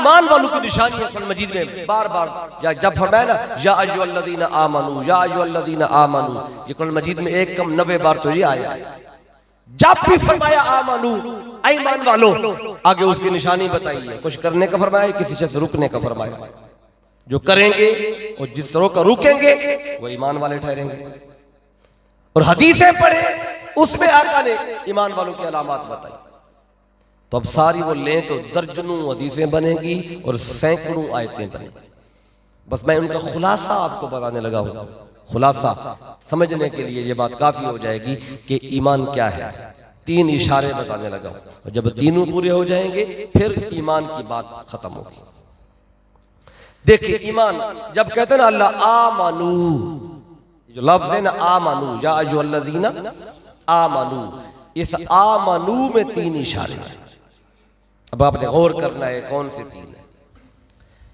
ईमान वालों की निशानी है। कुरान मजीद में बार बार जब फरमाया ना या अय्युहल्लज़ीना आमनू, या अय्युहल्लज़ीना आमनू, ये कुरान मजीद में 1 कम 90 बार तो ये आया है। जब भी फरमाया आमनू, ईमान वालों, आगे उसकी निशानी बताइए। कुछ करने का फरमाया, किसी से रुकने का फरमाया। जो करेंगे और जिस तरह का रुकेंगे वो ईमान वाले ठहरेंगे। और हदीसें पढ़े, उसमें आका ने ईमान वालों की अलामत बताई। तो अब सारी वो लें तो दर्जनों हदीसें बनेगी और सैकड़ों आयतें बनेगी। बस मैं उनका खुलासा आपको बताने लगा हूं। खुलासा समझने के लिए ये बात काफी हो जाएगी कि ईमान क्या है। 3 इशारे बताने लगा हूं, और जब तीनों पूरे हो जाएंगे फिर ईमान की बात खत्म होगी। देखिए, ईमान जब कहते हैं ना अल्लाह आमनू, जो लफ्ज़ है ना आमनू, या अय्युहल्लज़ीना आमनू, इस आमनू में 3 इशारे हैं। अब आपने गौर करना है कौन से 3 है।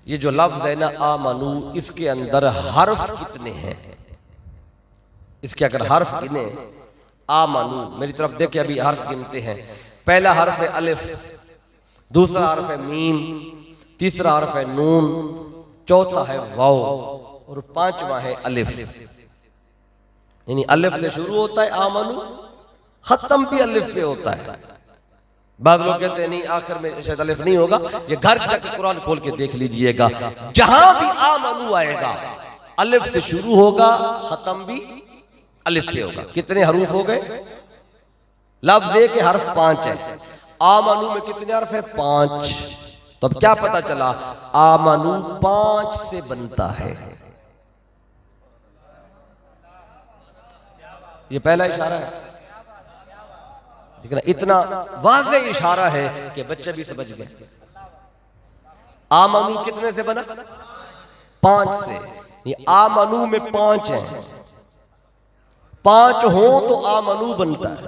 ये जो लफ्ज़ है ना आमनू, इसके अंदर हर्फ कितने हैं? इसके अगर हर्फ गिने, आमनू मेरी तरफ देखिए, अभी हर्फ गिनते हैं। पहला हर्फ है अलिफ, दूसरा हर्फ है मीम, तीसरा हर्फ है नून, चौथा है वाव और 5वां है अलिफ। यानी अलिफ से शुरू होता है आमनू, खत्म भी अलिफ पे होता है। बाद लोग कहते हैं नहीं आखिर में शायद अलिफ नहीं होगा। ये घर जाकर कुरान खोल के देख लीजिएगा, जहां भी आमनू आएगा अलिफ से शुरू होगा, खत्म भी अलिफ पे होगा। कितने हरूफ हो गए? लफ्ज़ के हर्फ 5 है। आमनू में कितने हर्फ है? 5। तो अब क्या पता चला? आमनू 5 से बनता है। ये पहला इशारा है। इतना वाज़े इशारा है कि बच्चे भी समझ गए। आमनू कितने से बना? 5 से। ये आमनू में 5 है, 5 हो तो आमनू बनता है।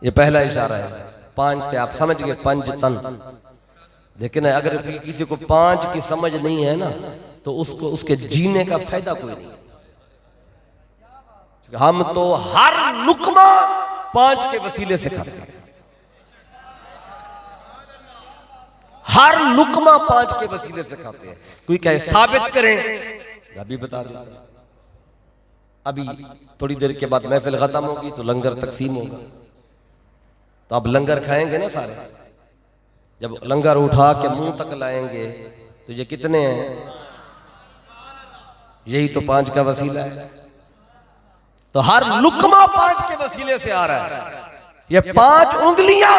ये पहला इशारा है। 5 से आप समझ गए, पंजतन। लेकिन अगर किसी को 5 की समझ नहीं है ना, तो उसको उसके जीने का फायदा कोई नहीं। हम तो हर लुकमा 5 के वसीले से खाते हैं। हर लुकमा 5 के वसीले से खाते हैं। कोई कहे साबित करें, अभी बता दें। अभी थोड़ी देर के बाद महफिल खत्म होगी तो लंगर तकसीम होगा। तो अब लंगर खाएंगे ना सारे। जब लंगर उठा के मुंह तक लाएंगे तो ये कितने हैं? यही तो 5 का वसीला है। तो हर लुकमा 5 के वसीले से आ रहा है। ये 5 उंगलियां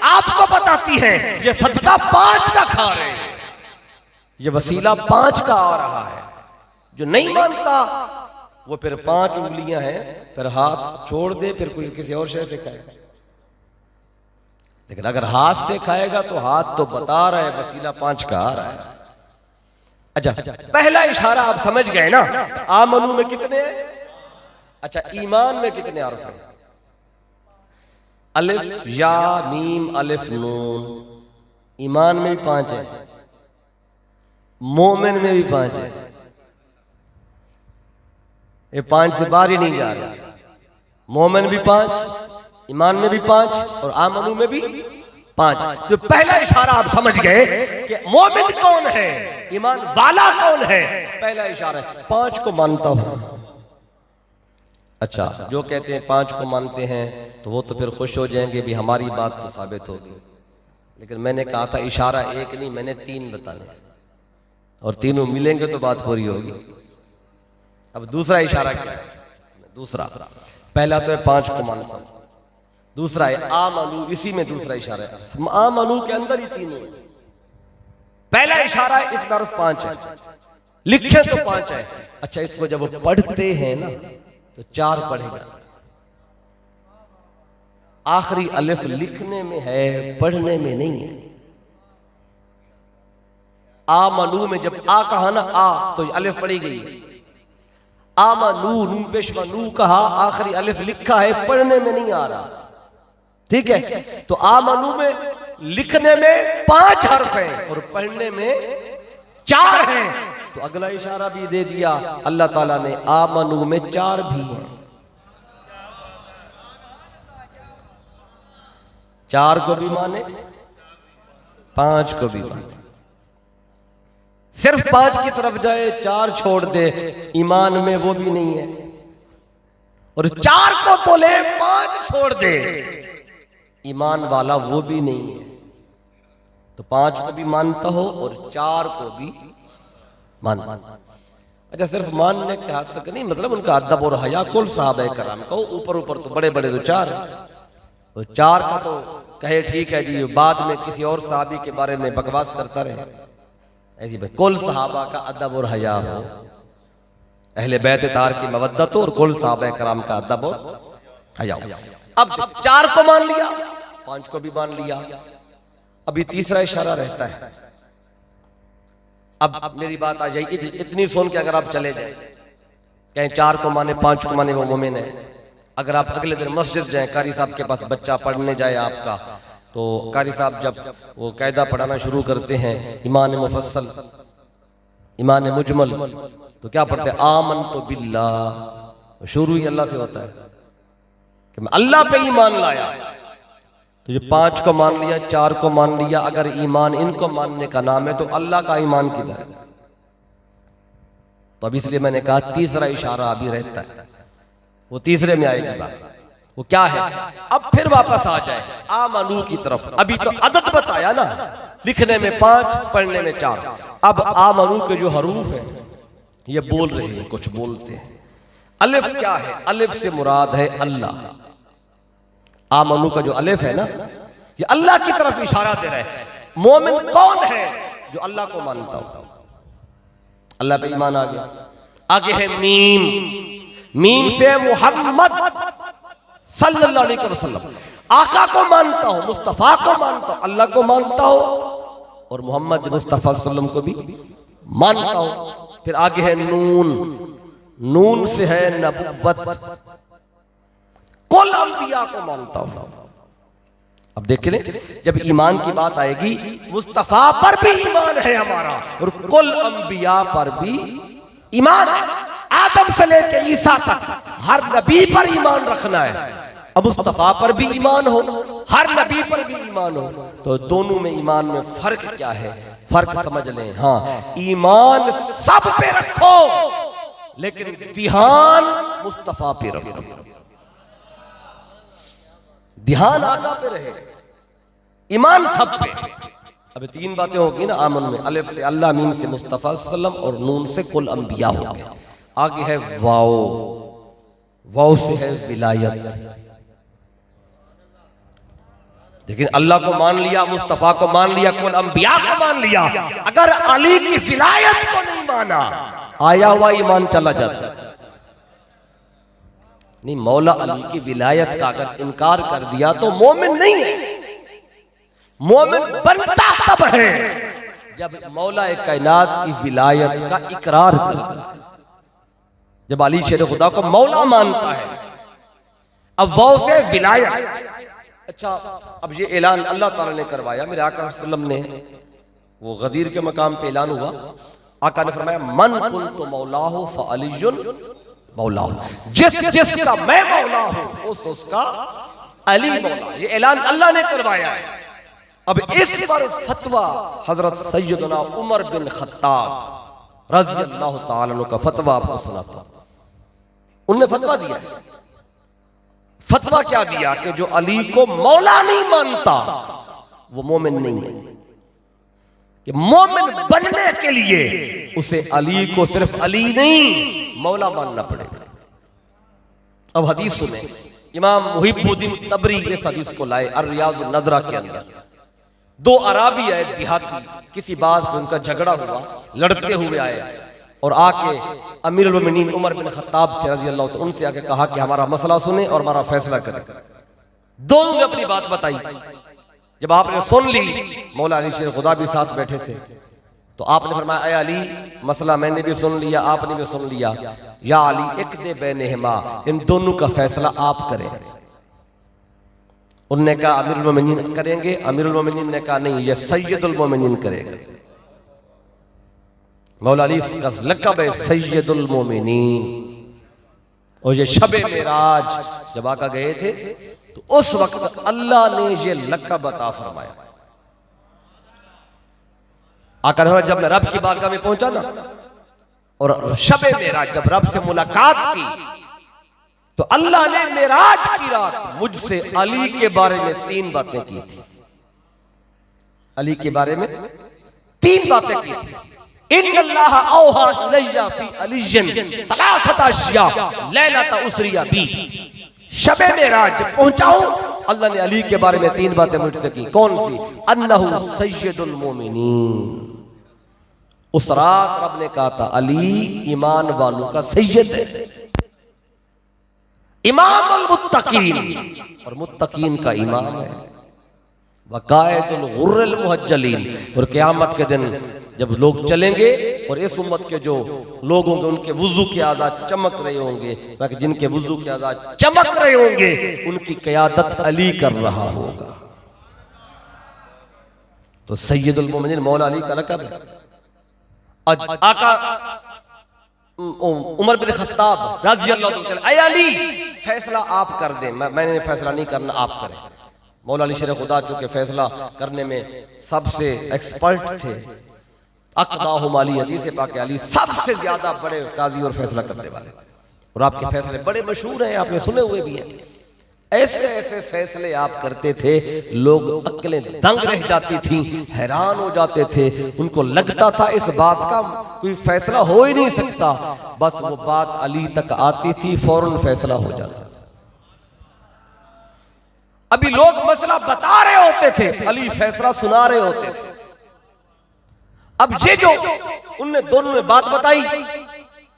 आपको बताती हैं ये सदका 5 का खा रहे हैं। ये वसीला 5 का आ रहा है। जो नहीं मानता वो फिर 5 उंगलियां हैं, फिर हाथ छोड़ दे, फिर कोई किसी और शय से खाएगा। लेकिन अगर हाथ से खाएगा तो हाथ तो बता रहा है वसीला 5 का आ रहा है। अच्छा, पहला इशारा आप समझ गए ना। आमनू में कितने हैं? अच्छा, ईमान में कितने हर्फ हैं? अलिफ, या, मीम, अलिफ, नून। ईमान में भी 5 है, मोमिन में भी 5 है। ये 5 से बाहर ही नहीं जा रहा। मोमिन भी 5, ईमान में भी 5 और आमनू में भी 5। तो पहला इशारा आप समझ गए कि मोमिन कौन है, ईमान वाला कौन है। पहला इशारा है 5 को मानता हूं। अच्छा, जो कहते हैं 5 को मानते हैं तो वो तो फिर खुश हो जाएंगे भी हमारी बात तो साबित होगी। लेकिन मैंने कहा था इशारा 1 नहीं, मैंने 3 बताने, और तीनों मिलेंगे तो बात पूरी होगी। अब दूसरा इशारा क्या है? दूसरा, पहला तो है 5 को मानता हूं, दूसरा है आमनू, इसी में दूसरा इशारा है। आमनू के अंदर ही 3 है। पहला इशारा है इस तरफ 5 है, लिखे तो 5 है। अच्छा, इसको जब पढ़ते हैं ना तो 4 पढ़ेगा। आखिरी अलिफ लिखने में है, पढ़ने में नहीं है। आमनू में जब आ कहा ना, आ तो अलिफ पढ़ी गई। आमनू, नून पेशवा नू कहा, आखिरी अलिफ लिखा है, पढ़ने में नहीं आ रहा। ठीक है, तो आमनू में लिखने में 5 हर्फ हैं और पढ़ने में 4 हैं। तो अगला इशारा भी दे दिया अल्लाह ताला ने, आमनू में 4 भी हैं। 4 को भी माने 5 को भी मान, सिर्फ 5 की तरफ जाए, 4 छोड़ दे, ईमान में वो भी नहीं है। और 4 को तो ले, 5 छोड़ दे, ईमान वाला वो भी नहीं है। तो 5 को भी मानता हो और 4 को भी मान। अच्छा, सिर्फ मानने के हद तक नहीं, मतलब उनका अदब और हया कुल साहब कराम को ऊपर ऊपर तो बड़े बड़े तो 4, तो 4 का तो कहे ठीक है जी, बाद में किसी और साहबी के बारे में बकवास करता रहे। ऐसी भाई कुल सहाबा का अदब और हया हो, अहले बैत तार की मवद्दत हो, और कुल साहबा कराम का अदब और हया हो। अब 4 को मान लिया, 5 को भी मान लिया, अभी तीसरा इशारा रहता है। अब मेरी बात आ जाएगी, इतनी सुन के अगर आप चले जाए, कहें 4 को माने 5 को माने वो मोमिन है। अगर आप अगले दिन मस्जिद जाएं, कारी साहब के पास बच्चा पढ़ने जाए आपका, तो कारी साहब जब वो कायदा पढ़ाना शुरू करते हैं, ईमान मुफस्सल, ईमान मुजमल, तो क्या पढ़ते हैं? आमन तो बिल्लाह। शुरू ही अल्लाह से होता है कि मैं अल्लाह पे ईमान लाया। तो ये 5 को मान लिया, 4 को मान लिया, अगर ईमान इनको मानने का नाम है तो अल्लाह का ईमान किधर है? तो अब इसलिए मैंने कहा तीसरा इशारा अभी रहता है, वो तीसरे में आएगी बात। वो क्या है? अब फिर वापस आ जाए आमनू की तरफ। अभी तो अदद बताया ना, लिखने में 5, पढ़ने में 4। अब आमनू के जो हरूफ है ये बोल रहे हैं, कुछ बोलते हैं। अलिफ क्या है? अलिफ से मुराद है अल्लाह। आमनू का जो अलिफ है ना, ये अल्लाह की तरफ इशारा दे रहा है। मोमिन कौन है? जो अल्लाह को मानता हो, अल्लाह पे ईमान आ गया। आगे है मीम, मीम से मुहम्मद सल्लल्लाहु अलैहि वसल्लम, आका को मानता हो, मुस्तफा को मानता हो, अल्लाह को मानता हो, और मोहम्मद मुस्तफा सल्लम को भी मानता हो। फिर आगे है नून, नून से है नबुव्वत, कुल अंबिया को मानता हूं। अब देख लें, जब ईमान की बात आएगी, मुस्तफा पर भी ईमान है हमारा, और कुल अंबिया पर भी ईमान है। आदम से लेकर ईसा तक हर नबी पर ईमान रखना है। अब मुस्तफा पर भी ईमान हो, हर नबी पर भी ईमान हो, तो दोनों में ईमान में फर्क क्या है? फर्क समझ लें। हाँ, ईमान सब पे रखो, लेकिन ध्यान मुस्तफा पे रखो, ध्यान आका पे रहे, ईमान सब पे। अब 3 बातें होगी ना आमन में, अलिफ से अल्लाह, मीम से मुस्तफा सल्लम, और नून से कुल अंबिया हो गया। आगे है वाओ, वाओ से है विलायत। लेकिन अल्लाह को मान लिया, मुस्तफा को मान लिया, कुल अंबिया को मान लिया, अगर अली की विलायत को नहीं माना, आया हुआ ईमान चला जाता। नहीं, मौला अली की विलायत का अगर इनकार कर दिया तो मोमिन नहीं है। मोमिन बनता तब है जब मौला कायनात की विलायत का इकरार करता, जब अली शेर खुदा को मौला मानता है। अब वो से विलायत। अच्छा, अब ये ऐलान अल्लाह ताला ने करवाया, मेरे आका सल्लम ने, वो गदीर के मकाम पे ऐलान हुआ। आका ने फरमाया, मन कुन्तु मौलाहु फअलियुन मौलाहु, जिसका मैं मौला हूं उसका अली मौला। ये ऐलान अल्लाह ने करवाया है। अब इस पर फतवा हजरत सैयदना उमर बिन खत्ताब रज़ी अल्लाह ताला अन्हु का फतवा आपको सुनाता। उनने फतवा दिया। फतवा क्या दिया? कि जो अली को मौला नहीं मानता वो मोमिन नहीं है। कि मोमिन बनने के लिए उसे अली को सिर्फ अली नहीं मौला मानना पड़ेगा। अब हदीस सुने, इमाम मुहिब्बुद्दीन तबरी इस हदीस को लाए अर-रियाज़ुन नज़रा के अंदर। 2 अराबी आए देहाती, किसी बात पे उनका झगड़ा हुआ, लड़ते हुए आए और आके अमीरुल मोमिनीन उमर बिन खत्ताब रज़ी अल्लाह तआला उनसे आके कहा कि हमारा मसला सुने और हमारा फैसला करें। दोनों ने अपनी बात बताई। जब आपने सुन ली, मौला अली शेर खुदा भी साथ बैठे थे, तो आपने फरमाया, ऐ अली, मसला मैंने भी सुन लिया, आपने भी सुन लिया, या अली इक़्दे बैनहुमा, इन दोनों का फैसला आप करें। उनने कहा अमीरुल मोमिनीन करेंगे। अमीरुल मोमिनीन ने कहा नहीं, ये सैयदुल मोमिनीन करेंगे। मौला अली का लक़ब है सैयदुल मोमिनीन। और ये शबे मेराज जब आका गए थे, तो उस वक्त अल्लाह ने ये लक़ब अता फरमाया। आका ने जब मैं रब की बारगाह में पहुंचा ना और शबे मेराज जब रब से मुलाकात की तो अल्लाह ने मेराज की रात मुझसे अली के बारे में 3 बातें की थी। अली के बारे में 3 बातें की थी। इन्नल्लाह औहा इलैया फी अलिय्यन सलासत अशिया लैलत उसरिया बी। शबे मेराज पहुंचाऊं, अल्लाह ने अली के बारे में 3 बातें मुझसे की। कौन सी? अन्नहु सय्यदुल मोमिनीन। उस रात रब ने कहा था अली ईमान वालों का सैयद है, इमामुल मुत्तकीन, और मुत्तकीन का इमाम है, वकायतुल गुर्रिल मुहज्जलीन। और क़यामत के दिन जब लोग चलेंगे और इस उम्मत के जो लोग होंगे उनके वुजू के आज़ाद चमक रहे होंगे, ताकि जिनके वुजू के आज़ाद चमक रहे होंगे उनकी क़यादत अली कर रहा होगा। तो सैयदुल मोमिनीन मौला अली का लक़ब है। आका उमर बिन खत्ताब रज़ी अल्लाह तआला, ऐ अली फैसला आप कर दें, मैंने फैसला नहीं करना, आप करें। मौला अली शेर खुदा चूंकि फैसला करने में सबसे एक्सपर्ट थे, अक़दाहुम अली, हदीस पाक अली सबसे ज्यादा बड़े काजी और फैसला करने वाले, और आपके फैसले बड़े मशहूर हैं, आपने सुने हुए भी हैं। ऐसे ऐसे फैसले आप करते थे, लोग अक्लें दंग रह जाती थी, हैरान हो जाते थे। उनको लगता था इस बात का कोई फैसला हो ही नहीं सकता, बस वो बात अली तक आती थी, फौरन फैसला हो जाता। अभी लोग मसला बता रहे होते थे, अली फैसला सुना रहे होते थे। अब ये जो उनने दोनों ने बात बताई,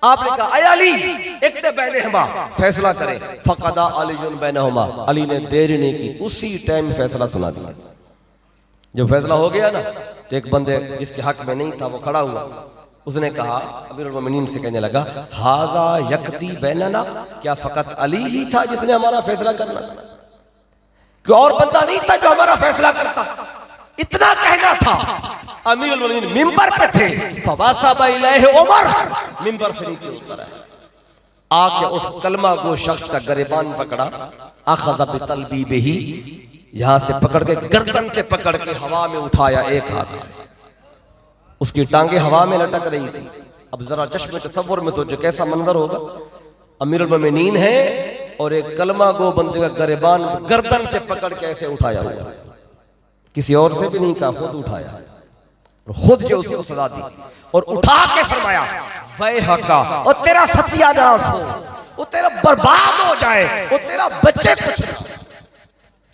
आपने कहा ऐ अली इक्ते बैनहुमा, फैसला करें। फक़दा अलीयुन बैनहुमा, अली ने देर नहीं की, उसी टाइम फैसला सुना दिया। जब फैसला हो गया ना तो एक बंदे जिसके हक में नहीं था वो खड़ा हुआ, उसने कहा अमीरुल मोमिनीन से, कहने लगा हाज़ा यक़दी बैनना, क्या फ़क़त अली ही था जिसने हमारा फैसला करना था? कि और बंदा नहीं था जो हमारा फैसला करता? इतना कहना था। अमीरुल मोमिनीन मिंबर पे थे, फवासबा इलैहि उमर, मिंबर से नीचे उतर आए, आके उस कलमा गो शख्स का गिरबान पकड़ा, अखज़ बितलबी बिही, यहां से पकड़ के गर्दन से पकड़ के हवा में उठाया एक हाथ से, उसकी टांगे हवा में लटक रही थी। अब जरा चश्मे तसव्वुर में सोचो कैसा मंजर होगा। अमीरुल मोमिनीन है और एक कलमा गो बंदे का गिरबान गर्दन से पकड़ के ऐसे उठाया हुआ, किसी और से भी नहीं कहा, खुद उठाया और खुद जो उसको सजा दी और उठा के फरमाया वैहका, और तेरा सत्यानाश हो, वो तेरा बर्बाद हो जाए, वो तेरा बच्चे कुछ ना।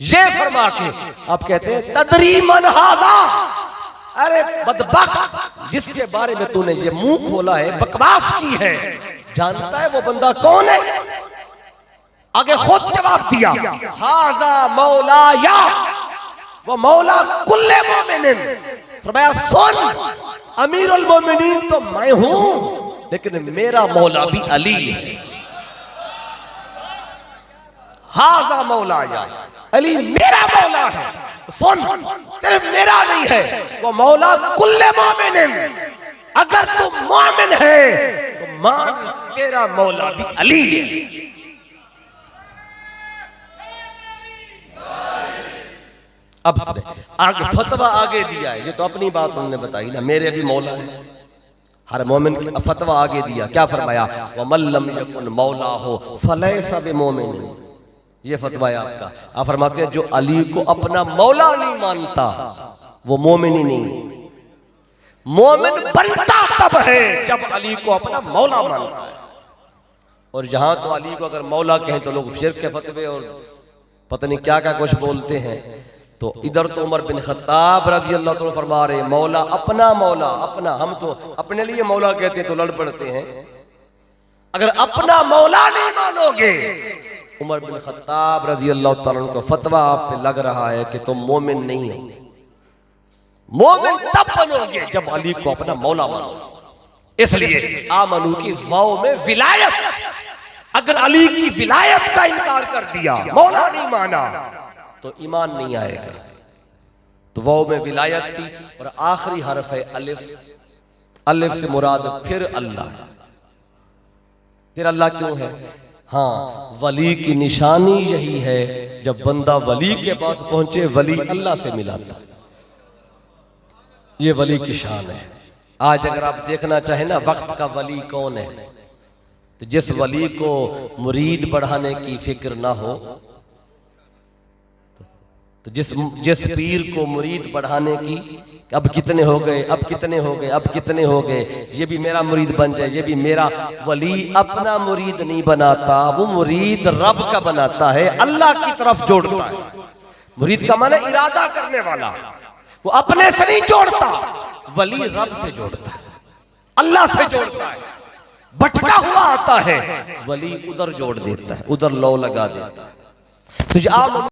ये फरमा के आप कहते हैं तदरी मन हाज़ा, अरे बदबख्त जिसके बारे में तूने ये मुंह खोला है, बकवास की है, जानता है वो बंदा कौन है? आगे खुद जवाब दिया हाज़ा मौलाया, वो मौला कुल्ले मोमिनीन। फरमाया सुन अमीरुल मोमिनीन तो मैं हूं, लेकिन मेरा मौला भी अली है। हाज़ा मौलाया, अली मेरा मौला है। सुन सिर्फ मेरा नहीं है, वो मौला कुल्ले मोमिनीन। अगर तू मोमिन है तो मान तेरा मौला भी अली है। अब आगे फतवा आगे दिया है, ये तो अपनी बात उन्होंने बताई ना, मेरे भी मौला है। हर मोमिन का फतवा आगे दिया, क्या फरमाया? वमल्लम यकुन मौला हो फलैसा बिमोमिन। ये फतवा है आपका। आप फरमाते हैं जो अली को अपना मौला नहीं मानता वो मोमिन ही नहीं। मोमिन बनता तब है जब अली को अपना मौला मानता है। और जहां तो अली को अगर मौला कहें तो लोग शिर्क के फतवे और पता नहीं क्या क्या कुछ बोलते हैं। तो इधर तो उमर बिन खत्ताब रज़ी अल्लाह तआला फरमा रहे मौला अपना अपना, हम तो अपने लिए मौला कहते हैं तो लड़ पड़ते हैं। अगर अपना मौला नहीं मानोगे, उमर बिन खत्ताब रज़ी अल्लाह तआला को फतवा आप पे लग रहा है कि तुम मोमिन नहीं हो। मोमिन तब बनोगे जब अली को अपना मौला मानो। इसलिए आमनू की वाव में विलायत, अगर अली की विलायत का इनकार कर दिया, मौला नहीं माना, तो ईमान नहीं आएगा। तो वाव में विलायत थी और आखिरी हर्फ है अलिफ। अलिफ से मुराद फिर अल्लाह। फिर अल्लाह क्यों है? हाँ, वली की निशानी यही है, जब बंदा वली के पास पहुंचे वली अल्लाह से मिलाता। ये वली की शान है। आज अगर आप देखना चाहें ना वक्त का वली कौन है, तो जिस वली को मुरीद बढ़ाने की फिक्र ना हो, तो जिस पीर को मुरीद बढ़ाने की, अब कितने हो गए, अब कितने हो गए, अब कितने हो गए, ये भी मेरा मुरीद बन जाए, ये भी मेरा। वली अपना मुरीद नहीं बनाता, वो मुरीद रब का बनाता है, अल्लाह की तरफ जोड़ता है। मुरीद का माने इरादा करने वाला, वो अपने से नहीं जोड़ता, वली रब से जोड़ता है, अल्लाह से जोड़ता है। भटका हुआ आता है, वली उधर जोड़ देता है, उधर लौ लगा देता है। तुझे